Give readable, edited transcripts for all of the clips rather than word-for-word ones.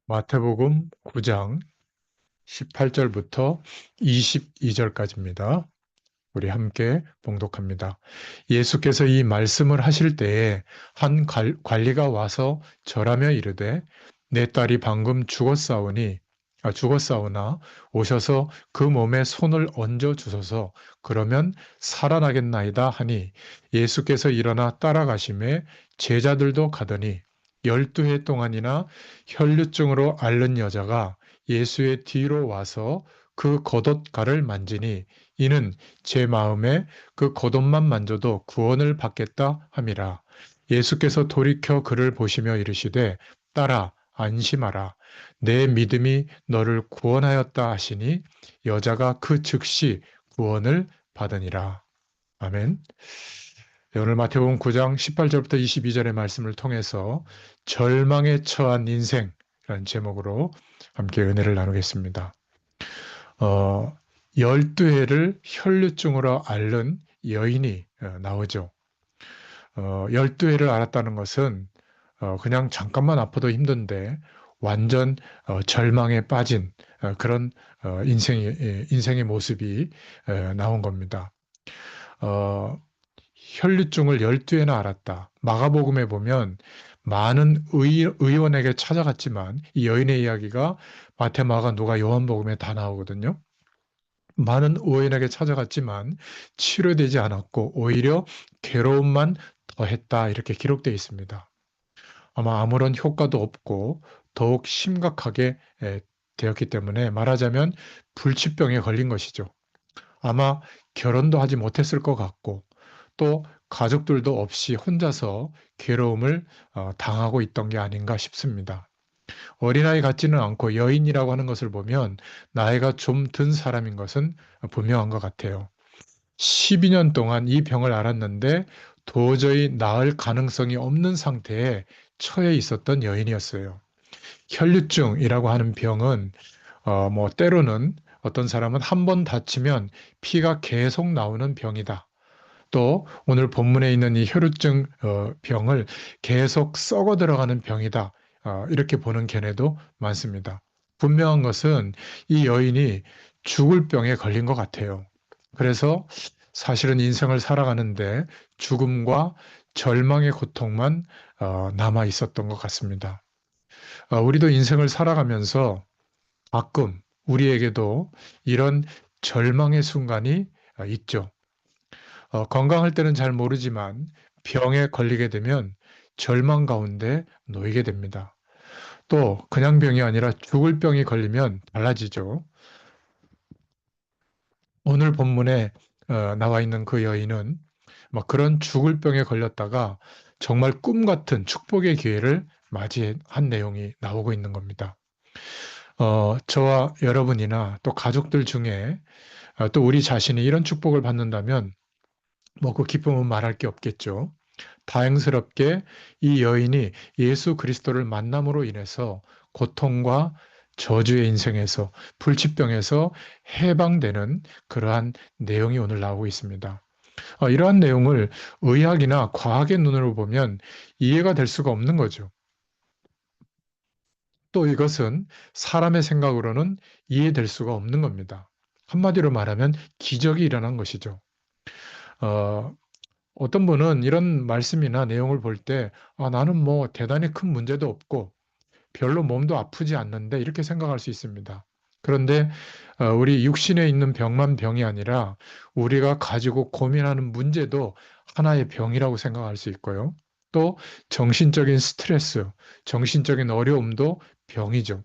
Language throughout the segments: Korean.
마태복음 9장 18절부터 22절까지입니다. 우리 함께 봉독합니다. 예수께서 이 말씀을 하실 때에 한 관리가 와서 절하며 이르되 내 딸이 방금 죽었사오나 오셔서 그 몸에 손을 얹어 주소서. 그러면 살아나겠나이다 하니 예수께서 일어나 따라가심에 제자들도 가더니 12해 동안이나 혈류증으로 앓는 여자가 예수의 뒤로 와서 그 겉옷가를 만지니 이는 제 마음에 그 겉옷만 만져도 구원을 받겠다 함이라. 예수께서 돌이켜 그를 보시며 이르시되 딸아 안심하라. 내 믿음이 너를 구원하였다 하시니 여자가 그 즉시 구원을 받으니라. 아멘. 네, 오늘 마태복음 9장 18절부터 22절의 말씀을 통해서 절망에 처한 인생이라는 제목으로 함께 은혜를 나누겠습니다. 어, 12해를 혈류증으로 앓는 여인이 나오죠. 12해를 앓았다는 것은 그냥 잠깐만 아파도 힘든데 완전 절망에 빠진 그런 인생의 모습이 나온 겁니다. 어, 혈류증을 12회나 앓았다. 마가복음에 보면 많은 의원에게 찾아갔지만 이 여인의 이야기가 마태, 마가, 누가, 요한복음에 다 나오거든요. 많은 의원에게 찾아갔지만 치료되지 않았고 오히려 괴로움만 더했다 이렇게 기록되어 있습니다. 아마 아무런 효과도 없고 더욱 심각하게 되었기 때문에 말하자면 불치병에 걸린 것이죠. 아마 결혼도 하지 못했을 것 같고 또 가족들도 없이 혼자서 괴로움을 당하고 있던 게 아닌가 싶습니다. 어린아이 같지는 않고 여인이라고 하는 것을 보면 나이가 좀 든 사람인 것은 분명한 것 같아요. 12년 동안 이 병을 앓았는데 도저히 나을 가능성이 없는 상태에 처해 있었던 여인이었어요. 혈류증이라고 하는 병은 때로는 어떤 사람은 한 번 다치면 피가 계속 나오는 병이다. 또 오늘 본문에 있는 이 혈루증 병을 계속 썩어 들어가는 병이다. 이렇게 보는 견해도 많습니다. 분명한 것은 이 여인이 죽을 병에 걸린 것 같아요. 그래서 사실은 인생을 살아가는데 죽음과 절망의 고통만 남아 있었던 것 같습니다. 우리도 인생을 살아가면서 가끔 우리에게도 이런 절망의 순간이 있죠. 건강할 때는 잘 모르지만 병에 걸리게 되면 절망 가운데 놓이게 됩니다. 또 그냥 병이 아니라 죽을 병이 걸리면 달라지죠. 오늘 본문에 나와 있는 그 여인은 그런 죽을 병에 걸렸다가 정말 꿈 같은 축복의 기회를 맞이한 내용이 나오고 있는 겁니다. 저와 여러분이나 또 가족들 중에 또 우리 자신이 이런 축복을 받는다면 그 기쁨은 말할 게 없겠죠. 다행스럽게 이 여인이 예수 그리스도를 만남으로 인해서 고통과 저주의 인생에서 불치병에서 해방되는 그러한 내용이 오늘 나오고 있습니다. 이러한 내용을 의학이나 과학의 눈으로 보면 이해가 될 수가 없는 거죠. 또 이것은 사람의 생각으로는 이해될 수가 없는 겁니다. 한마디로 말하면 기적이 일어난 것이죠. 어, 어떤 분은 이런 말씀이나 내용을 볼 때, 나는 대단히 큰 문제도 없고, 별로 몸도 아프지 않는데, 이렇게 생각할 수 있습니다. 그런데, 우리 육신에 있는 병만 병이 아니라, 우리가 가지고 고민하는 문제도 하나의 병이라고 생각할 수 있고요. 또, 정신적인 스트레스, 정신적인 어려움도 병이죠.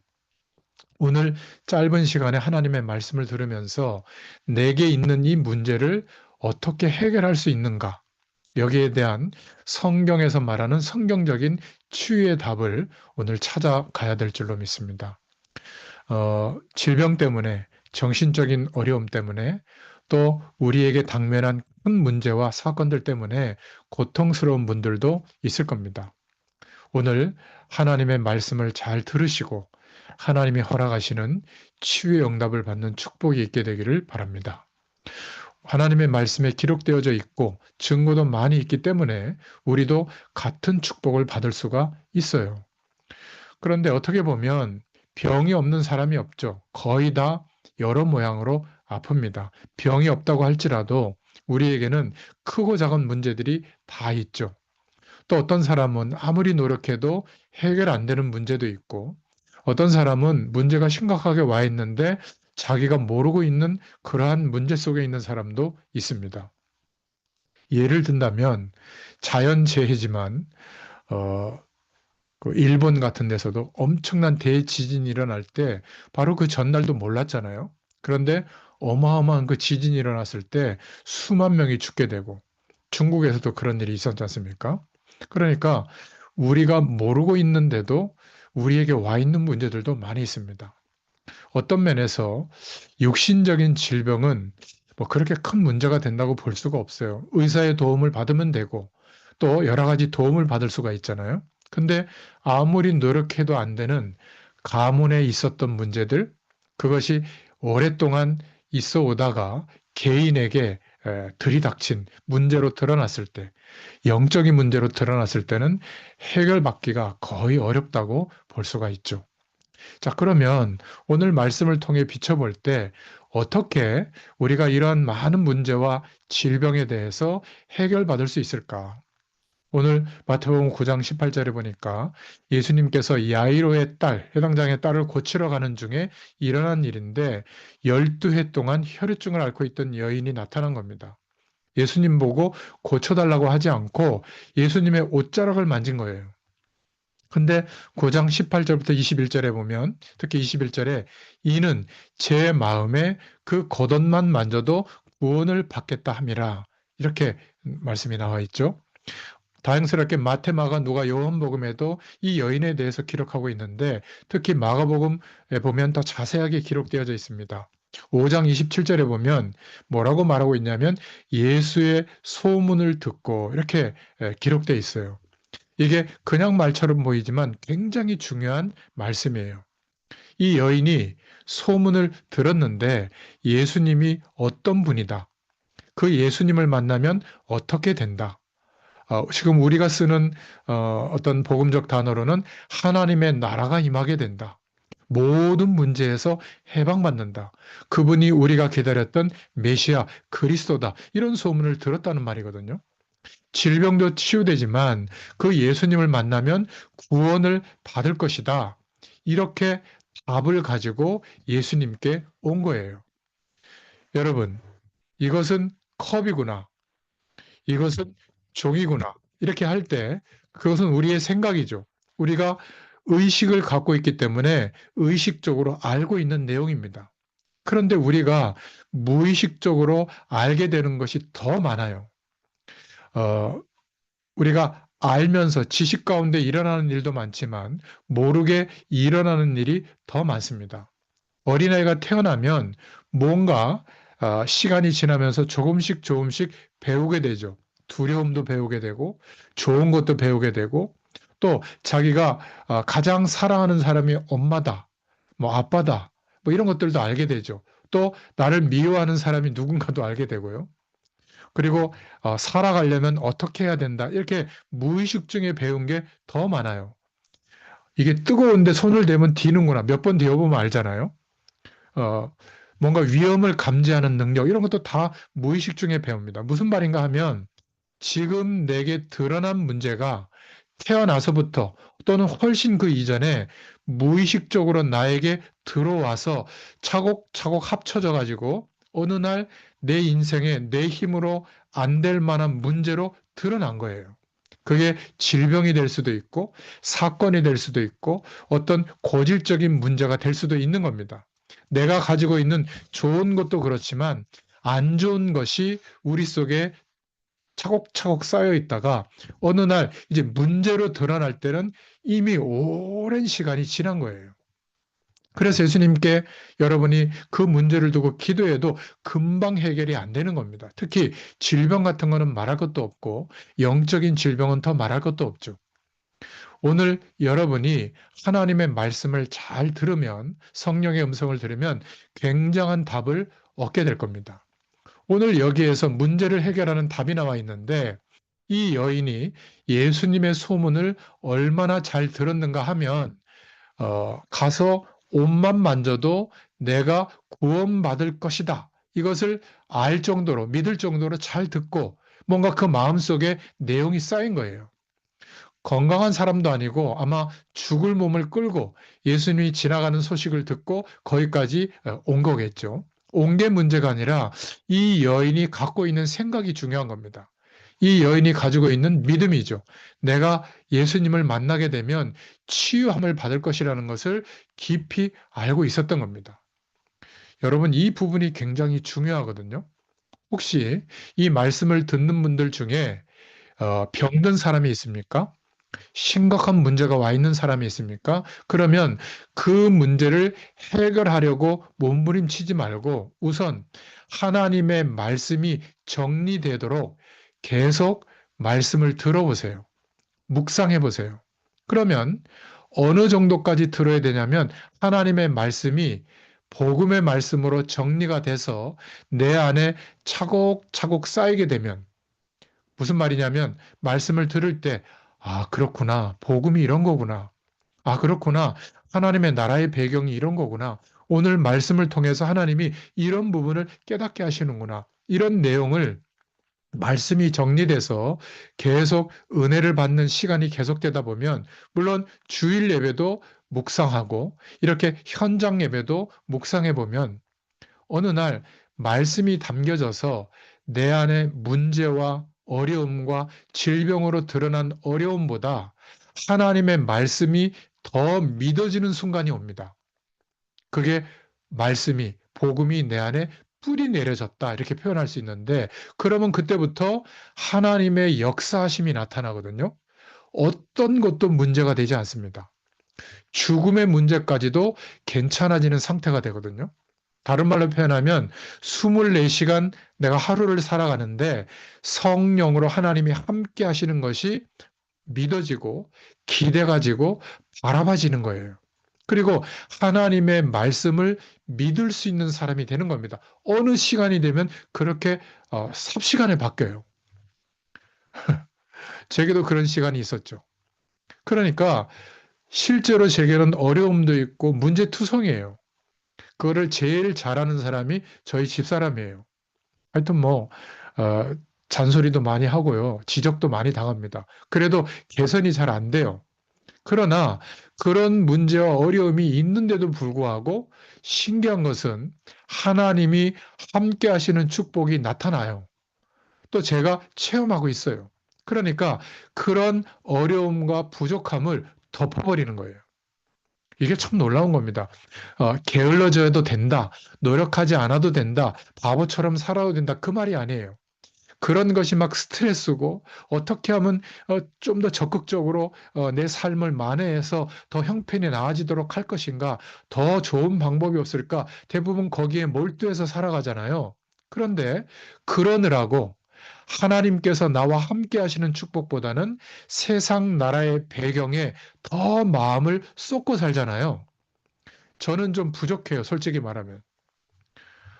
오늘 짧은 시간에 하나님의 말씀을 들으면서 내게 있는 이 문제를 어떻게 해결할 수 있는가? 여기에 대한 성경에서 말하는 성경적인 치유의 답을 오늘 찾아가야 될 줄로 믿습니다. 질병 때문에, 정신적인 어려움 때문에, 또 우리에게 당면한 큰 문제와 사건들 때문에 고통스러운 분들도 있을 겁니다. 오늘 하나님의 말씀을 잘 들으시고 하나님이 허락하시는 치유의 응답을 받는 축복이 있게 되기를 바랍니다. 하나님의 말씀에 기록되어져 있고 증거도 많이 있기 때문에 우리도 같은 축복을 받을 수가 있어요. 그런데 어떻게 보면 병이 없는 사람이 없죠. 거의 다 여러 모양으로 아픕니다. 병이 없다고 할지라도 우리에게는 크고 작은 문제들이 다 있죠. 또 어떤 사람은 아무리 노력해도 해결 안 되는 문제도 있고, 어떤 사람은 문제가 심각하게 와 있는데 자기가 모르고 있는 그러한 문제 속에 있는 사람도 있습니다. 예를 든다면 자연재해지만 어, 그 일본 같은 데서도 엄청난 대지진이 일어날 때 바로 그 전날도 몰랐잖아요. 그런데 어마어마한 그 지진이 일어났을 때 수만 명이 죽게 되고 중국에서도 그런 일이 있었지 않습니까? 그러니까 우리가 모르고 있는데도 우리에게 와 있는 문제들도 많이 있습니다. 어떤 면에서 육신적인 질병은 뭐 그렇게 큰 문제가 된다고 볼 수가 없어요. 의사의 도움을 받으면 되고 또 여러 가지 도움을 받을 수가 있잖아요. 근데 아무리 노력해도 안 되는 가문에 있었던 문제들, 그것이 오랫동안 있어 오다가 개인에게 들이닥친 문제로 드러났을 때, 영적인 문제로 드러났을 때는 해결받기가 거의 어렵다고 볼 수가 있죠. 자, 그러면 오늘 말씀을 통해 비춰볼 때 어떻게 우리가 이러한 많은 문제와 질병에 대해서 해결받을 수 있을까? 오늘 마태복음 9장 18절에 보니까 예수님께서 야이로의 딸, 해당장의 딸을 고치러 가는 중에 일어난 일인데 12해 동안 혈유증을 앓고 있던 여인이 나타난 겁니다. 예수님 보고 고쳐달라고 하지 않고 예수님의 옷자락을 만진 거예요. 근데 9장 18절부터 21절에 보면 특히 21절에 이는 제 마음에 그 겉옷만 만져도 구원을 받겠다 함이라 이렇게 말씀이 나와 있죠. 다행스럽게 마태, 마가, 누가, 요한복음에도 이 여인에 대해서 기록하고 있는데 특히 마가복음에 보면 더 자세하게 기록되어져 있습니다. 5장 27절에 보면 뭐라고 말하고 있냐면 예수의 소문을 듣고 이렇게 기록되어 있어요. 이게 그냥 말처럼 보이지만 굉장히 중요한 말씀이에요. 이 여인이 소문을 들었는데 예수님이 어떤 분이다. 그 예수님을 만나면 어떻게 된다. 지금 우리가 쓰는 어떤 복음적 단어로는 하나님의 나라가 임하게 된다. 모든 문제에서 해방받는다. 그분이 우리가 기다렸던 메시아 그리스도다. 이런 소문을 들었다는 말이거든요. 질병도 치유되지만 그 예수님을 만나면 구원을 받을 것이다. 이렇게 답을 가지고 예수님께 온 거예요. 여러분, 이것은 컵이구나. 이것은 종이구나. 이렇게 할 때 그것은 우리의 생각이죠. 우리가 의식을 갖고 있기 때문에 의식적으로 알고 있는 내용입니다. 그런데 우리가 무의식적으로 알게 되는 것이 더 많아요. 어, 우리가 알면서 지식 가운데 일어나는 일도 많지만 모르게 일어나는 일이 더 많습니다. 어린아이가 태어나면 뭔가 시간이 지나면서 조금씩 조금씩 배우게 되죠. 두려움도 배우게 되고 좋은 것도 배우게 되고 또 자기가 가장 사랑하는 사람이 엄마다, 뭐 아빠다, 뭐 이런 것들도 알게 되죠. 또 나를 미워하는 사람이 누군가도 알게 되고요. 그리고 살아가려면 어떻게 해야 된다. 이렇게 무의식 중에 배운 게 더 많아요. 이게 뜨거운데 손을 대면 디는구나. 몇 번 데워보면 알잖아요. 어, 뭔가 위험을 감지하는 능력, 이런 것도 다 무의식 중에 배웁니다. 무슨 말인가 하면 지금 내게 드러난 문제가 태어나서부터 또는 훨씬 그 이전에 무의식적으로 나에게 들어와서 차곡차곡 합쳐져 가지고 어느 날 내 인생에 내 힘으로 안 될 만한 문제로 드러난 거예요. 그게 질병이 될 수도 있고 사건이 될 수도 있고 어떤 고질적인 문제가 될 수도 있는 겁니다. 내가 가지고 있는 좋은 것도 그렇지만 안 좋은 것이 우리 속에 차곡차곡 쌓여 있다가 어느 날 이제 문제로 드러날 때는 이미 오랜 시간이 지난 거예요. 그래서 예수님께 여러분이 그 문제를 두고 기도해도 금방 해결이 안 되는 겁니다. 특히 질병 같은 거는 말할 것도 없고 영적인 질병은 더 말할 것도 없죠. 오늘 여러분이 하나님의 말씀을 잘 들으면 성령의 음성을 들으면 굉장한 답을 얻게 될 겁니다. 오늘 여기에서 문제를 해결하는 답이 나와 있는데 이 여인이 예수님의 소문을 얼마나 잘 들었는가 하면 가서 옷만 만져도 내가 구원받을 것이다. 이것을 알 정도로, 믿을 정도로 잘 듣고 뭔가 그 마음속에 내용이 쌓인 거예요. 건강한 사람도 아니고 아마 죽을 몸을 끌고 예수님이 지나가는 소식을 듣고 거기까지 온 거겠죠. 온 게 문제가 아니라 이 여인이 갖고 있는 생각이 중요한 겁니다. 이 여인이 가지고 있는 믿음이죠. 내가 예수님을 만나게 되면 치유함을 받을 것이라는 것을 깊이 알고 있었던 겁니다. 여러분, 이 부분이 굉장히 중요하거든요. 혹시 이 말씀을 듣는 분들 중에 병든 사람이 있습니까? 심각한 문제가 와 있는 사람이 있습니까? 그러면 그 문제를 해결하려고 몸부림치지 말고 우선 하나님의 말씀이 정리되도록 계속 말씀을 들어보세요. 묵상해 보세요. 그러면 어느 정도까지 들어야 되냐면 하나님의 말씀이 복음의 말씀으로 정리가 돼서 내 안에 차곡차곡 쌓이게 되면 무슨 말이냐면 말씀을 들을 때 아, 그렇구나. 복음이 이런 거구나. 아, 그렇구나. 하나님의 나라의 배경이 이런 거구나. 오늘 말씀을 통해서 하나님이 이런 부분을 깨닫게 하시는구나. 이런 내용을 말씀이 정리돼서 계속 은혜를 받는 시간이 계속되다 보면 물론 주일 예배도 묵상하고 이렇게 현장 예배도 묵상해 보면 어느 날 말씀이 담겨져서 내 안에 문제와 어려움과 질병으로 드러난 어려움보다 하나님의 말씀이 더 믿어지는 순간이 옵니다. 그게 말씀이, 복음이 내 안에 뿌리 내려졌다. 이렇게 표현할 수 있는데, 그러면 그때부터 하나님의 역사하심이 나타나거든요. 어떤 것도 문제가 되지 않습니다. 죽음의 문제까지도 괜찮아지는 상태가 되거든요. 다른 말로 표현하면 24시간 내가 하루를 살아가는데 성령으로 하나님이 함께 하시는 것이 믿어지고 기대가지고 바라봐지는 거예요. 그리고 하나님의 말씀을 믿을 수 있는 사람이 되는 겁니다. 어느 시간이 되면 그렇게 삽시간에 바뀌어요. 제게도 그런 시간이 있었죠. 그러니까 실제로 제게는 어려움도 있고 문제투성이에요. 그거를 제일 잘하는 사람이 저희 집사람이에요. 하여튼 뭐 잔소리도 많이 하고요. 지적도 많이 당합니다. 그래도 개선이 잘 안 돼요. 그러나 그런 문제와 어려움이 있는데도 불구하고 신기한 것은 하나님이 함께 하시는 축복이 나타나요. 또 제가 체험하고 있어요. 그러니까 그런 어려움과 부족함을 덮어버리는 거예요. 이게 참 놀라운 겁니다. 게을러져도 된다. 노력하지 않아도 된다. 바보처럼 살아도 된다. 그 말이 아니에요. 그런 것이 막 스트레스고 어떻게 하면 좀 더 적극적으로 내 삶을 만회해서 더 형편이 나아지도록 할 것인가? 더 좋은 방법이 없을까? 대부분 거기에 몰두해서 살아가잖아요. 그런데 그러느라고 하나님께서 나와 함께 하시는 축복보다는 세상 나라의 배경에 더 마음을 쏟고 살잖아요. 저는 좀 부족해요, 솔직히 말하면.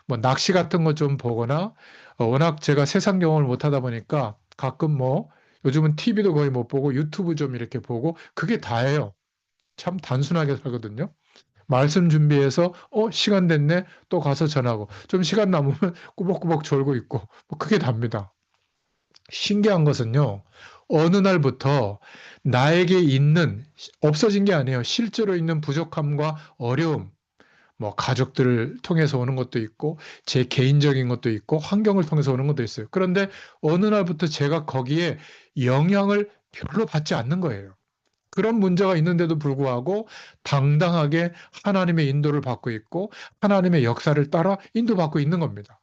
뭐 낚시 같은 거 좀 보거나 워낙 제가 세상 경험을 못 하다 보니까 가끔 뭐 요즘은 TV도 거의 못 보고 유튜브 좀 이렇게 보고 그게 다예요. 참 단순하게 살거든요. 말씀 준비해서 시간 됐네 또 가서 전하고 좀 시간 남으면 꾸벅꾸벅 졸고 있고 뭐 그게 답니다. 신기한 것은요. 어느 날부터 나에게 있는 없어진 게 아니에요. 실제로 있는 부족함과 어려움 뭐 가족들을 통해서 오는 것도 있고 제 개인적인 것도 있고 환경을 통해서 오는 것도 있어요. 그런데 어느 날부터 제가 거기에 영향을 별로 받지 않는 거예요. 그런 문제가 있는데도 불구하고 당당하게 하나님의 인도를 받고 있고 하나님의 역사를 따라 인도받고 있는 겁니다.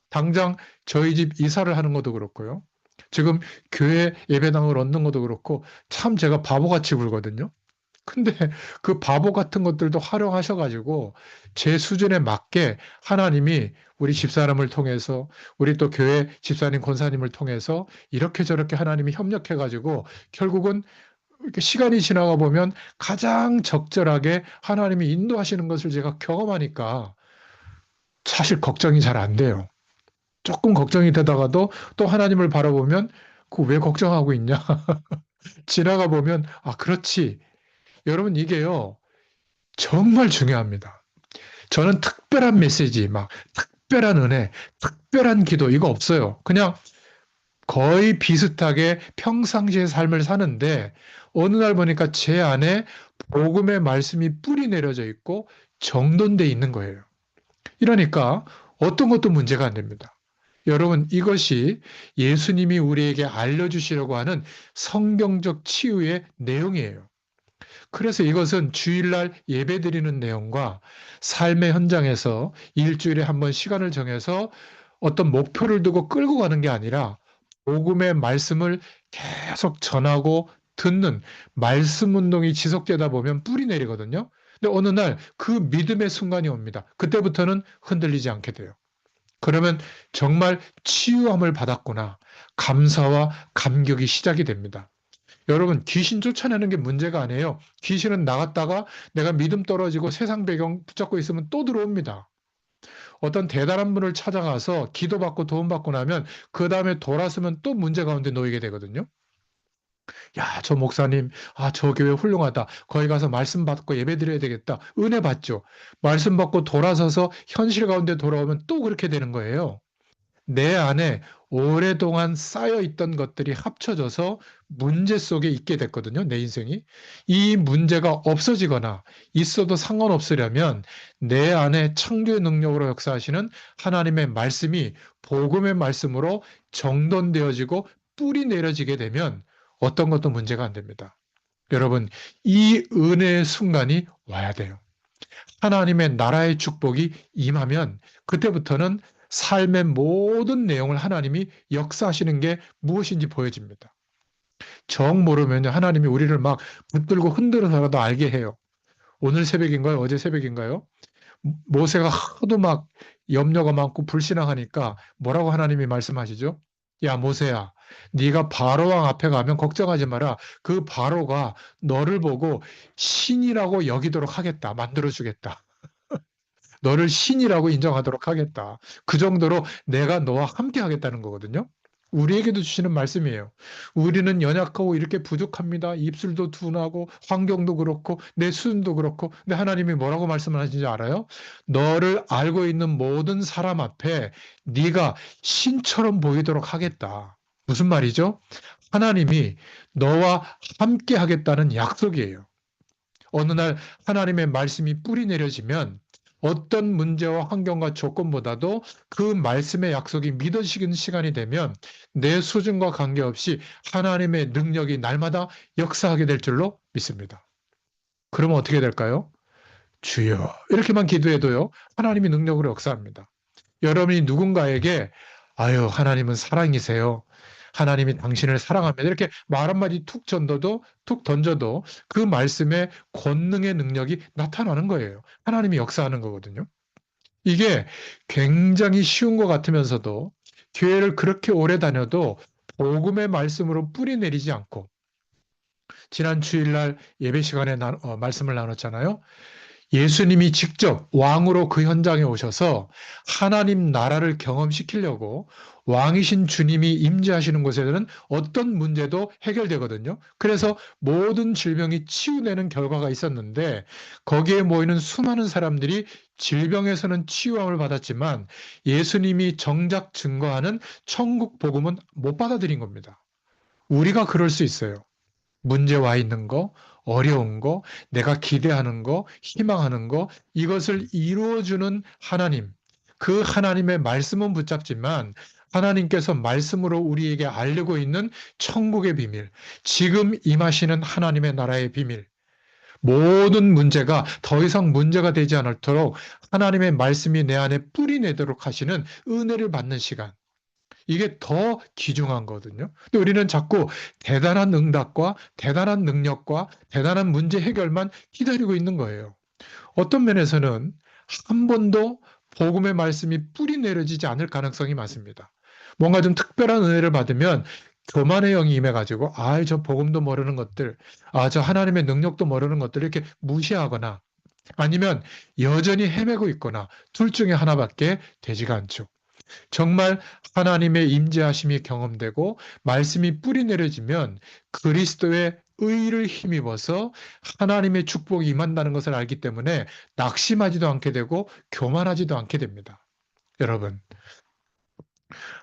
당장 저희 집 이사를 하는 것도 그렇고요. 지금 교회 예배당을 얻는 것도 그렇고 참 제가 바보같이 굴거든요. 근데 그 바보 같은 것들도 활용하셔가지고 제 수준에 맞게 하나님이 우리 집사람을 통해서 우리 또 교회 집사님 권사님을 통해서 이렇게 저렇게 하나님이 협력해가지고 결국은 이렇게 시간이 지나가 보면 가장 적절하게 하나님이 인도하시는 것을 제가 경험하니까 사실 걱정이 잘 안 돼요. 조금 걱정이 되다가도 또 하나님을 바라보면 그 왜 걱정하고 있냐? 지나가 보면 아, 그렇지. 여러분 이게요. 정말 중요합니다. 저는 특별한 메시지, 막 특별한 은혜, 특별한 기도 이거 없어요. 그냥 거의 비슷하게 평상시의 삶을 사는데 어느 날 보니까 제 안에 복음의 말씀이 뿌리 내려져 있고 정돈돼 있는 거예요. 이러니까 어떤 것도 문제가 안 됩니다. 여러분, 이것이 예수님이 우리에게 알려주시려고 하는 성경적 치유의 내용이에요. 그래서 이것은 주일날 예배드리는 내용과 삶의 현장에서 일주일에 한 번 시간을 정해서 어떤 목표를 두고 끌고 가는 게 아니라 복음의 말씀을 계속 전하고 듣는 말씀 운동이 지속되다 보면 뿌리 내리거든요. 근데 어느 날 그 믿음의 순간이 옵니다. 그때부터는 흔들리지 않게 돼요. 그러면 정말 치유함을 받았구나. 감사와 감격이 시작이 됩니다. 여러분, 귀신 쫓아내는 게 문제가 아니에요. 귀신은 나갔다가 내가 믿음 떨어지고 세상 배경 붙잡고 있으면 또 들어옵니다. 어떤 대단한 분을 찾아가서 기도받고 도움받고 나면 그 다음에 돌아서면 또 문제 가운데 놓이게 되거든요. 야, 저 목사님, 저 교회 훌륭하다. 거기 가서 말씀 받고 예배 드려야 되겠다. 은혜 받죠. 말씀 받고 돌아서서 현실 가운데 돌아오면 또 그렇게 되는 거예요. 내 안에 오랫동안 쌓여 있던 것들이 합쳐져서 문제 속에 있게 됐거든요. 내 인생이. 이 문제가 없어지거나 있어도 상관없으려면 내 안에 창조의 능력으로 역사하시는 하나님의 말씀이 복음의 말씀으로 정돈되어지고 뿌리 내려지게 되면 어떤 것도 문제가 안 됩니다. 여러분, 이 은혜의 순간이 와야 돼요. 하나님의 나라의 축복이 임하면 그때부터는 삶의 모든 내용을 하나님이 역사하시는 게 무엇인지 보여집니다. 정 모르면 하나님이 우리를 막 붙들고 흔들어서라도 알게 해요. 오늘 새벽인가요? 어제 새벽인가요? 모세가 하도 막 염려가 많고 불신앙하니까 뭐라고 하나님이 말씀하시죠? 야, 모세야, 네가 바로왕 앞에 가면 걱정하지 마라. 그 바로가 너를 보고 신이라고 여기도록 하겠다. 만들어주겠다. 너를 신이라고 인정하도록 하겠다. 그 정도로 내가 너와 함께 하겠다는 거거든요. 우리에게도 주시는 말씀이에요. 우리는 연약하고 이렇게 부족합니다. 입술도 둔하고 환경도 그렇고 내 수준도 그렇고. 근데 하나님이 뭐라고 말씀을 하시는지 알아요? 너를 알고 있는 모든 사람 앞에 네가 신처럼 보이도록 하겠다. 무슨 말이죠? 하나님이 너와 함께 하겠다는 약속이에요. 어느 날 하나님의 말씀이 뿌리 내려지면 어떤 문제와 환경과 조건보다도 그 말씀의 약속이 믿어지는 시간이 되면 내 수준과 관계없이 하나님의 능력이 날마다 역사하게 될 줄로 믿습니다. 그러면 어떻게 될까요? 주여 이렇게만 기도해도요 하나님이 능력으로 역사합니다. 여러분이 누군가에게 아유 하나님은 사랑이세요. 하나님이 당신을 사랑합니다. 이렇게 말 한마디 툭 던져도 그 말씀의 권능의 능력이 나타나는 거예요. 하나님이 역사하는 거거든요. 이게 굉장히 쉬운 것 같으면서도 교회를 그렇게 오래 다녀도 복음의 말씀으로 뿌리 내리지 않고 지난 주일날 예배 시간에 말씀을 나눴잖아요. 예수님이 직접 왕으로 그 현장에 오셔서 하나님 나라를 경험시키려고 왕이신 주님이 임재하시는 곳에는 어떤 문제도 해결되거든요. 그래서 모든 질병이 치유되는 결과가 있었는데 거기에 모이는 수많은 사람들이 질병에서는 치유함을 받았지만 예수님이 정작 증거하는 천국 복음은 못 받아들인 겁니다. 우리가 그럴 수 있어요. 문제 와 있는 거, 어려운 거, 내가 기대하는 거, 희망하는 거, 이것을 이루어주는 하나님. 그 하나님의 말씀은 붙잡지만 하나님께서 말씀으로 우리에게 알리고 있는 천국의 비밀, 지금 임하시는 하나님의 나라의 비밀, 모든 문제가 더 이상 문제가 되지 않도록 하나님의 말씀이 내 안에 뿌리 내도록 하시는 은혜를 받는 시간. 이게 더 귀중한 거거든요. 근데 우리는 자꾸 대단한 응답과 대단한 능력과 대단한 문제 해결만 기다리고 있는 거예요. 어떤 면에서는 한 번도 복음의 말씀이 뿌리 내려지지 않을 가능성이 많습니다. 뭔가 좀 특별한 은혜를 받으면 교만의 영이 임해가지고 저 복음도 모르는 것들, 저 하나님의 능력도 모르는 것들 이렇게 무시하거나 아니면 여전히 헤매고 있거나 둘 중에 하나밖에 되지가 않죠. 정말 하나님의 임재하심이 경험되고 말씀이 뿌리 내려지면 그리스도의 의를 힘입어서 하나님의 축복이 임한다는 것을 알기 때문에 낙심하지도 않게 되고 교만하지도 않게 됩니다. 여러분,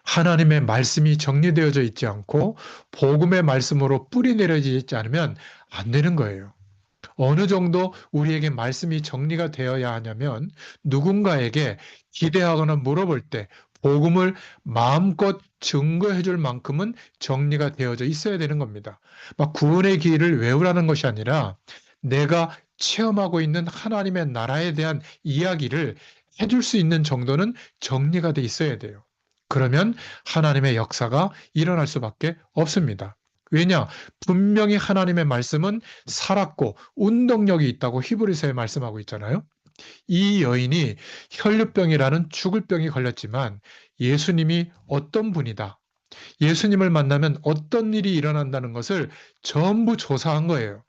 하나님의 말씀이 정리되어져 있지 않고 복음의 말씀으로 뿌리 내려지지 있지 않으면 안 되는 거예요. 어느 정도 우리에게 말씀이 정리가 되어야 하냐면 누군가에게 기대하거나 물어볼 때 복음을 마음껏 증거해 줄 만큼은 정리가 되어져 있어야 되는 겁니다. 막 구원의 길을 외우라는 것이 아니라 내가 체험하고 있는 하나님의 나라에 대한 이야기를 해줄 수 있는 정도는 정리가 돼 있어야 돼요. 그러면 하나님의 역사가 일어날 수밖에 없습니다. 왜냐? 분명히 하나님의 말씀은 살았고 운동력이 있다고 히브리서에 말씀하고 있잖아요. 이 여인이 혈류병이라는 죽을 병이 걸렸지만 예수님이 어떤 분이다. 예수님을 만나면 어떤 일이 일어난다는 것을 전부 조사한 거예요.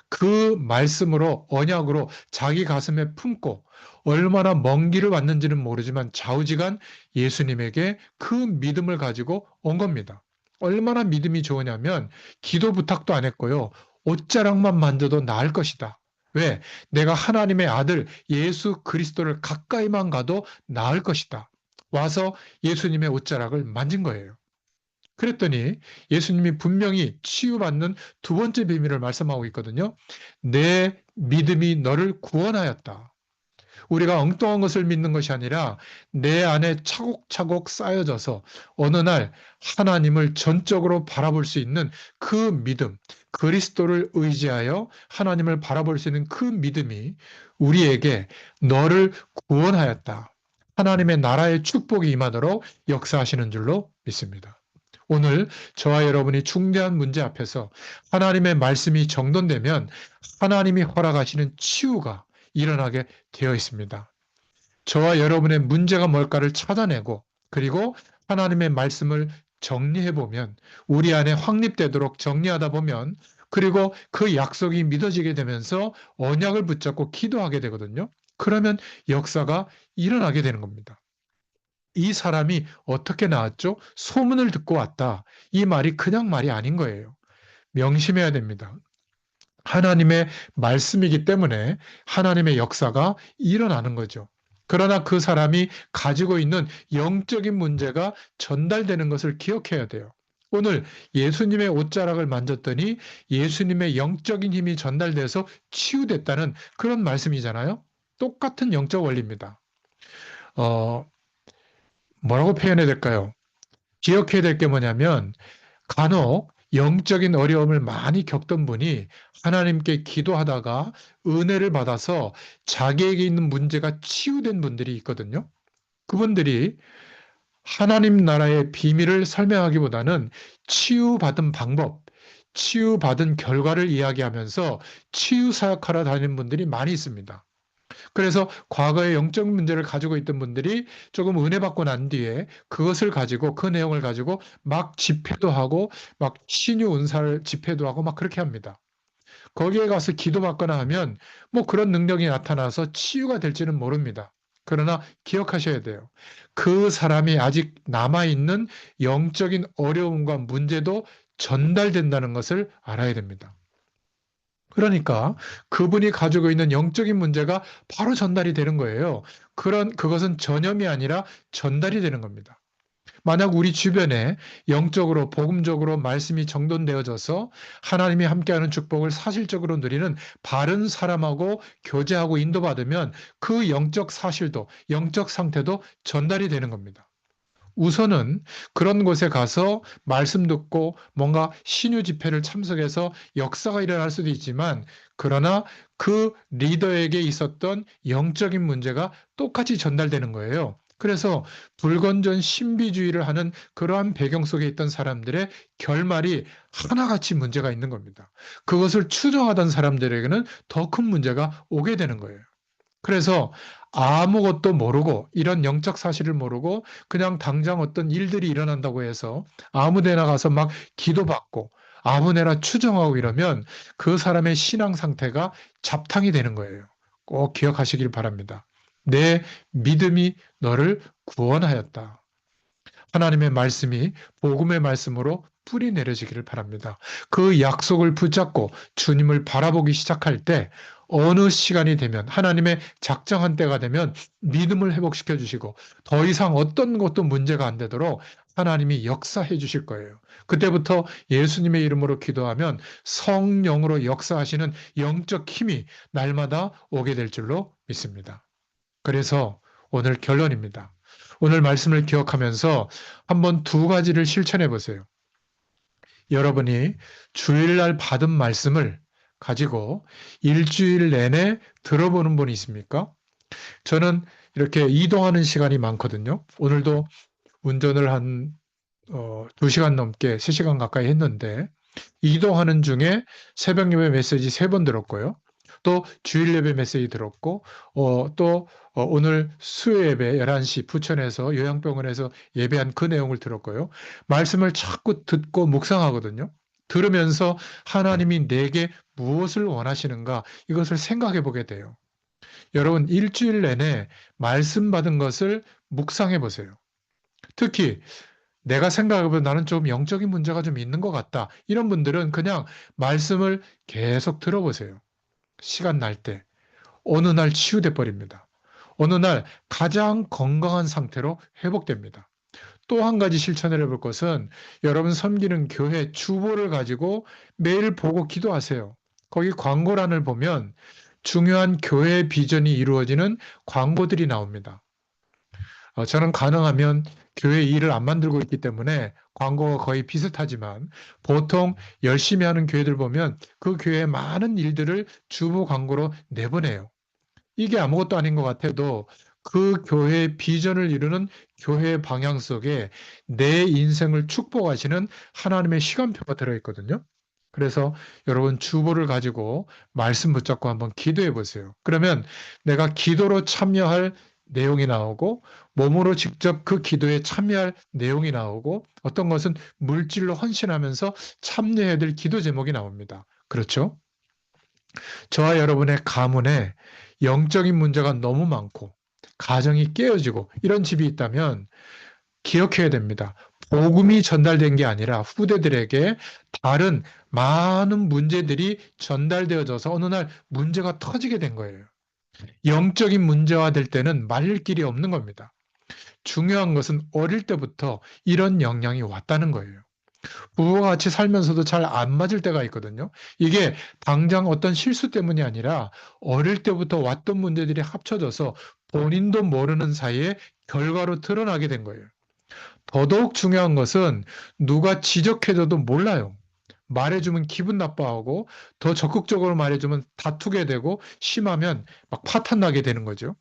그 말씀으로 언약으로 자기 가슴에 품고 얼마나 먼 길을 왔는지는 모르지만 좌우지간 예수님에게 그 믿음을 가지고 온 겁니다. 얼마나 믿음이 좋으냐면 기도 부탁도 안 했고요. 옷자락만 만져도 나을 것이다. 왜? 내가 하나님의 아들 예수 그리스도를 가까이만 가도 나을 것이다. 와서 예수님의 옷자락을 만진 거예요. 그랬더니 예수님이 분명히 치유받는 두 번째 비밀을 말씀하고 있거든요. 내 믿음이 너를 구원하였다. 우리가 엉뚱한 것을 믿는 것이 아니라 내 안에 차곡차곡 쌓여져서 어느 날 하나님을 전적으로 바라볼 수 있는 그 믿음, 그리스도를 의지하여 하나님을 바라볼 수 있는 그 믿음이 우리에게 너를 구원하였다. 하나님의 나라의 축복이 임하도록 역사하시는 줄로 믿습니다. 오늘 저와 여러분이 중대한 문제 앞에서 하나님의 말씀이 정돈되면 하나님이 허락하시는 치유가 일어나게 되어 있습니다. 저와 여러분의 문제가 뭘까를 찾아내고 그리고 하나님의 말씀을 정리해 보면 우리 안에 확립되도록 정리하다 보면 그리고 그 약속이 믿어지게 되면서 언약을 붙잡고 기도하게 되거든요. 그러면 역사가 일어나게 되는 겁니다. 이 사람이 어떻게 나왔죠? 소문을 듣고 왔다. 이 말이 그냥 말이 아닌 거예요. 명심해야 됩니다. 하나님의 말씀이기 때문에 하나님의 역사가 일어나는 거죠. 그러나 그 사람이 가지고 있는 영적인 문제가 전달되는 것을 기억해야 돼요. 오늘 예수님의 옷자락을 만졌더니 예수님의 영적인 힘이 전달돼서 치유됐다는 그런 말씀이잖아요. 똑같은 영적 원리입니다. 어, 뭐라고 표현해야 될까요? 기억해야 될 게 뭐냐면 간혹 영적인 어려움을 많이 겪던 분이 하나님께 기도하다가 은혜를 받아서 자기에게 있는 문제가 치유된 분들이 있거든요. 그분들이 하나님 나라의 비밀을 설명하기보다는 치유받은 방법, 치유받은 결과를 이야기하면서 치유 사역하러 다니는 분들이 많이 있습니다. 그래서 과거에 영적 문제를 가지고 있던 분들이 조금 은혜 받고 난 뒤에 그것을 가지고 그 내용을 가지고 막 집회도 하고 막 신유 은사를 집회도 하고 막 그렇게 합니다. 거기에 가서 기도받거나 하면 뭐 그런 능력이 나타나서 치유가 될지는 모릅니다. 그러나 기억하셔야 돼요. 그 사람이 아직 남아있는 영적인 어려움과 문제도 전달된다는 것을 알아야 됩니다. 그러니까 그분이 가지고 있는 영적인 문제가 바로 전달이 되는 거예요. 그것은 전염이 아니라 전달이 되는 겁니다. 만약 우리 주변에 영적으로, 복음적으로 말씀이 정돈되어져서 하나님이 함께하는 축복을 사실적으로 누리는 바른 사람하고 교제하고 인도받으면 그 영적 사실도, 영적 상태도 전달이 되는 겁니다. 우선은 그런 곳에 가서 말씀 듣고 뭔가 신유 집회를 참석해서 역사가 일어날 수도 있지만 그러나 그 리더에게 있었던 영적인 문제가 똑같이 전달되는 거예요. 그래서 불건전 신비주의를 하는 그러한 배경 속에 있던 사람들의 결말이 하나같이 문제가 있는 겁니다. 그것을 추정하던 사람들에게는 더 큰 문제가 오게 되는 거예요. 그래서 아무것도 모르고 이런 영적 사실을 모르고 그냥 당장 어떤 일들이 일어난다고 해서 아무 데나 가서 막 기도받고 아무데나 추정하고 이러면 그 사람의 신앙 상태가 잡탕이 되는 거예요. 꼭 기억하시길 바랍니다. 내 믿음이 너를 구원하였다. 하나님의 말씀이 복음의 말씀으로 뿌리 내려지기를 바랍니다. 그 약속을 붙잡고 주님을 바라보기 시작할 때 어느 시간이 되면 하나님의 작정한 때가 되면 믿음을 회복시켜 주시고 더 이상 어떤 것도 문제가 안 되도록 하나님이 역사해 주실 거예요. 그때부터 예수님의 이름으로 기도하면 성령으로 역사하시는 영적 힘이 날마다 오게 될 줄로 믿습니다. 그래서 오늘 결론입니다. 오늘 말씀을 기억하면서 한번 두 가지를 실천해 보세요. 여러분이 주일날 받은 말씀을 가지고 일주일 내내 들어보는 분이 있습니까? 저는 이렇게 이동하는 시간이 많거든요. 오늘도 운전을 한 2시간 넘게 3시간 가까이 했는데 이동하는 중에 새벽 예배 메시지 3번 들었고요. 또 주일 예배 메시지 들었고 또 오늘 수요 예배 11시 부천에서 요양병원에서 예배한 그 내용을 들었고요. 말씀을 자꾸 듣고 묵상하거든요. 들으면서 하나님이 내게 무엇을 원하시는가 이것을 생각해 보게 돼요. 여러분 일주일 내내 말씀 받은 것을 묵상해 보세요. 특히 내가 생각해보면 나는 좀 영적인 문제가 좀 있는 것 같다. 이런 분들은 그냥 말씀을 계속 들어보세요. 시간 날 때. 어느 날 치유돼 버립니다. 어느 날 가장 건강한 상태로 회복됩니다. 또 한 가지 실천을 해볼 것은 여러분 섬기는 교회 주보를 가지고 매일 보고 기도하세요. 거기 광고란을 보면 중요한 교회 비전이 이루어지는 광고들이 나옵니다. 저는 가능하면 교회 일을 안 만들고 있기 때문에 광고가 거의 비슷하지만 보통 열심히 하는 교회들 보면 그 교회의 많은 일들을 주보 광고로 내보내요. 이게 아무것도 아닌 것 같아도 그 교회의 비전을 이루는 교회의 방향 속에 내 인생을 축복하시는 하나님의 시간표가 들어있거든요. 그래서 여러분 주보를 가지고 말씀 붙잡고 한번 기도해 보세요. 그러면 내가 기도로 참여할 내용이 나오고 몸으로 직접 그 기도에 참여할 내용이 나오고 어떤 것은 물질로 헌신하면서 참여해야 될 기도 제목이 나옵니다. 그렇죠? 저와 여러분의 가문에 영적인 문제가 너무 많고 가정이 깨어지고 이런 집이 있다면 기억해야 됩니다. 복음이 전달된 게 아니라 후대들에게 다른 많은 문제들이 전달되어져서 어느 날 문제가 터지게 된 거예요. 영적인 문제화 될 때는 말릴 길이 없는 겁니다. 중요한 것은 어릴 때부터 이런 영향이 왔다는 거예요. 부부가 같이 살면서도 잘 안 맞을 때가 있거든요. 이게 당장 어떤 실수 때문이 아니라 어릴 때부터 왔던 문제들이 합쳐져서 본인도 모르는 사이에 결과로 드러나게 된 거예요. 더더욱 중요한 것은 누가 지적해줘도 몰라요. 말해주면 기분 나빠하고 더 적극적으로 말해주면 다투게 되고 심하면 막 파탄 나게 되는 거죠.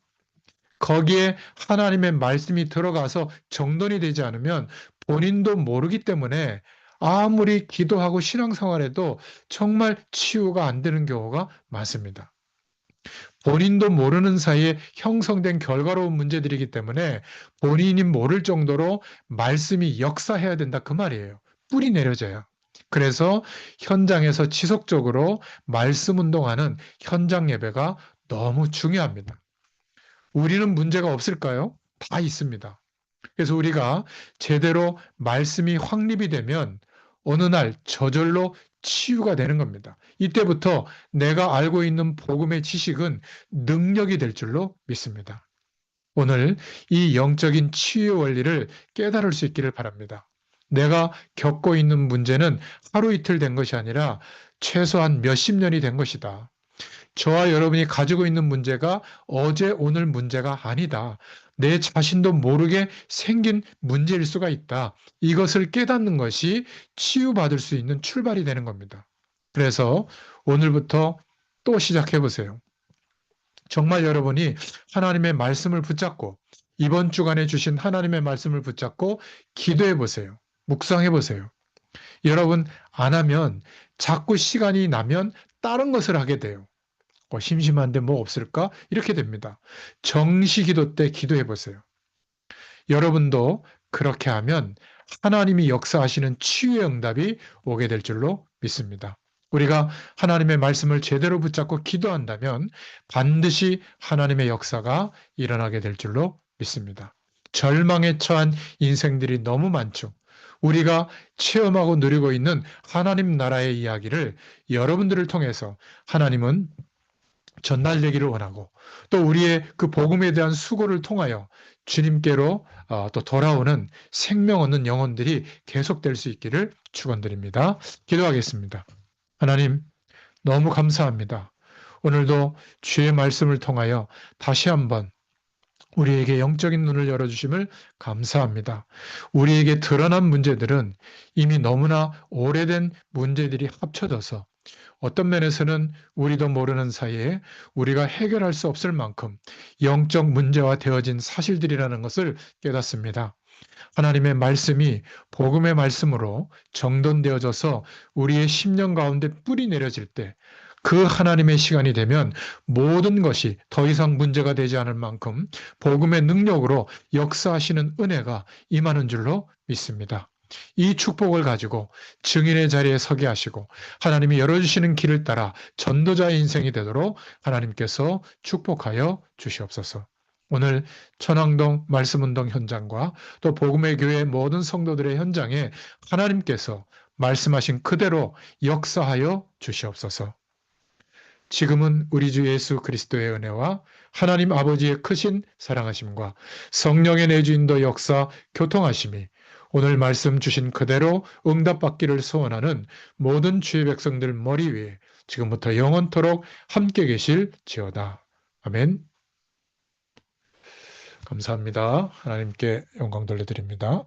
거기에 하나님의 말씀이 들어가서 정돈이 되지 않으면 본인도 모르기 때문에 아무리 기도하고 신앙생활해도 정말 치유가 안 되는 경우가 많습니다. 본인도 모르는 사이에 형성된 결과로운 문제들이기 때문에 본인이 모를 정도로 말씀이 역사해야 된다 그 말이에요. 뿌리 내려져야. 그래서 현장에서 지속적으로 말씀 운동하는 현장 예배가 너무 중요합니다. 우리는 문제가 없을까요? 다 있습니다. 그래서 우리가 제대로 말씀이 확립이 되면 어느 날 저절로 치유가 되는 겁니다. 이때부터 내가 알고 있는 복음의 지식은 능력이 될 줄로 믿습니다. 오늘 이 영적인 치유의 원리를 깨달을 수 있기를 바랍니다. 내가 겪고 있는 문제는 하루 이틀 된 것이 아니라 최소한 몇십 년이 된 것이다. 저와 여러분이 가지고 있는 문제가 어제 오늘 문제가 아니다. 내 자신도 모르게 생긴 문제일 수가 있다. 이것을 깨닫는 것이 치유받을 수 있는 출발이 되는 겁니다. 그래서 오늘부터 또 시작해 보세요. 정말 여러분이 하나님의 말씀을 붙잡고 이번 주간에 주신 하나님의 말씀을 붙잡고 기도해 보세요. 묵상해 보세요. 여러분 안 하면 자꾸 시간이 나면 다른 것을 하게 돼요. 심심한데 뭐 없을까? 이렇게 됩니다. 정시기도 때 기도해 보세요. 여러분도 그렇게 하면 하나님이 역사하시는 치유의 응답이 오게 될 줄로 믿습니다. 우리가 하나님의 말씀을 제대로 붙잡고 기도한다면 반드시 하나님의 역사가 일어나게 될 줄로 믿습니다. 절망에 처한 인생들이 너무 많죠. 우리가 체험하고 누리고 있는 하나님 나라의 이야기를 여러분들을 통해서 하나님은 전달되기를 원하고, 또 우리의 그 복음에 대한 수고를 통하여 주님께로 또 돌아오는 생명 얻는 영혼들이 계속될 수 있기를 축원드립니다. 기도하겠습니다. 하나님, 너무 감사합니다. 오늘도 주의 말씀을 통하여 다시 한번 우리에게 영적인 눈을 열어주심을 감사합니다. 우리에게 드러난 문제들은 이미 너무나 오래된 문제들이 합쳐져서 어떤 면에서는 우리도 모르는 사이에 우리가 해결할 수 없을 만큼 영적 문제화 되어진 사실들이라는 것을 깨닫습니다. 하나님의 말씀이 복음의 말씀으로 정돈되어져서 우리의 심령 가운데 뿌리 내려질 때, 그 하나님의 시간이 되면 모든 것이 더 이상 문제가 되지 않을 만큼 복음의 능력으로 역사하시는 은혜가 임하는 줄로 믿습니다. 이 축복을 가지고 증인의 자리에 서게 하시고 하나님이 열어주시는 길을 따라 전도자의 인생이 되도록 하나님께서 축복하여 주시옵소서. 오늘 천왕동 말씀운동 현장과 또 복음의 교회 모든 성도들의 현장에 하나님께서 말씀하신 그대로 역사하여 주시옵소서. 지금은 우리 주 예수 그리스도의 은혜와 하나님 아버지의 크신 사랑하심과 성령의 내주인도 역사 교통하심이 오늘 말씀 주신 그대로 응답받기를 소원하는 모든 주의 백성들 머리 위에 지금부터 영원토록 함께 계실지어다. 아멘. 감사합니다. 하나님께 영광 돌려드립니다.